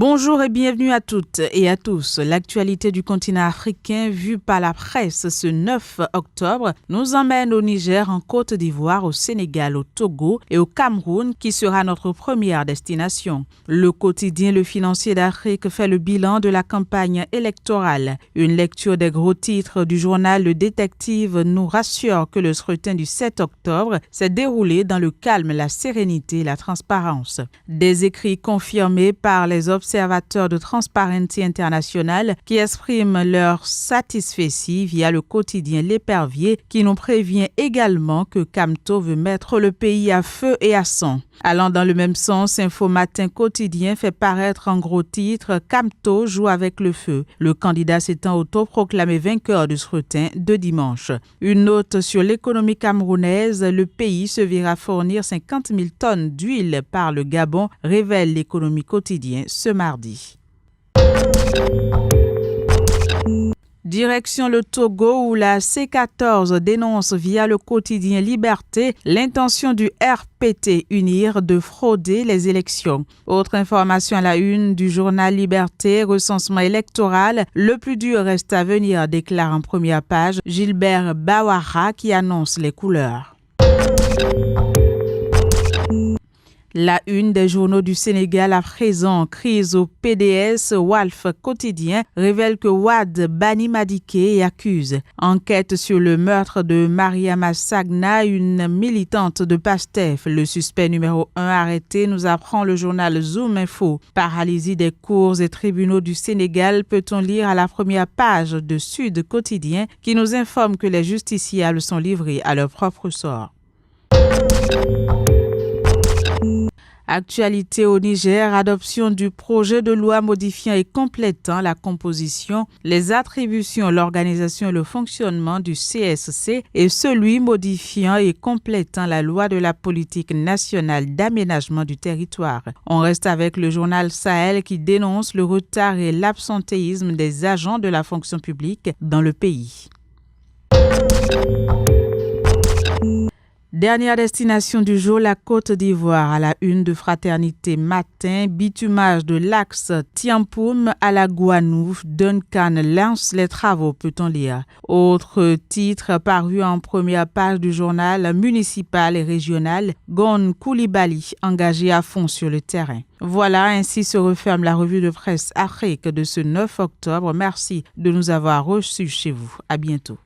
Bonjour et bienvenue à toutes et à tous. L'actualité du continent africain vue par la presse ce 9 octobre nous emmène au Niger, en Côte d'Ivoire, au Sénégal, au Togo et au Cameroun qui sera notre première destination. Le quotidien Le Financier d'Afrique fait le bilan de la campagne électorale. Une lecture des gros titres du journal Le Détective nous rassure que le scrutin du 7 octobre s'est déroulé dans le calme, la sérénité et la transparence. Des écrits confirmés par les observateurs de Transparency International qui expriment leur satisfaction via le quotidien L'Épervier qui nous prévient également que Kamto veut mettre le pays à feu et à sang. Allant dans le même sens, Info Matin Quotidien fait paraître en gros titre « Kamto joue avec le feu ». Le candidat s'étant autoproclamé vainqueur du scrutin de dimanche. Une note sur l'économie camerounaise, le pays se verra fournir 50 000 tonnes d'huile par le Gabon, révèle l'économie quotidien ce mardi. Direction le Togo où la C14 dénonce via le quotidien Liberté l'intention du RPT Unir de frauder les élections. Autre information à la une du journal Liberté, recensement électoral, le plus dur reste à venir, déclare en première page Gilbert Bawara qui annonce les couleurs. La une des journaux du Sénégal à présent, crise au PDS, Walf Quotidien révèle que Wade bannit Madické et accuse. Enquête sur le meurtre de Mariama Sagna, une militante de PASTEF. Le suspect numéro 1 arrêté, nous apprend le journal Zoom Info. Paralysie des cours et tribunaux du Sénégal, peut-on lire à la première page de Sud Quotidien qui nous informe que les justiciables sont livrés à leur propre sort. Actualité au Niger, adoption du projet de loi modifiant et complétant la composition, les attributions, l'organisation et le fonctionnement du CSC et celui modifiant et complétant la loi de la politique nationale d'aménagement du territoire. On reste avec le journal Sahel qui dénonce le retard et l'absentéisme des agents de la fonction publique dans le pays. Dernière destination du jour, la Côte d'Ivoire. À la une de Fraternité Matin, bitumage de l'axe Tiampoum à la Guanou, Duncan lance les travaux, peut-on lire. Autre titre paru en première page du journal municipal et régional, Gon Koulibaly, engagé à fond sur le terrain. Voilà, ainsi se referme la revue de presse Afrique de ce 9 octobre. Merci de nous avoir reçus chez vous. À bientôt.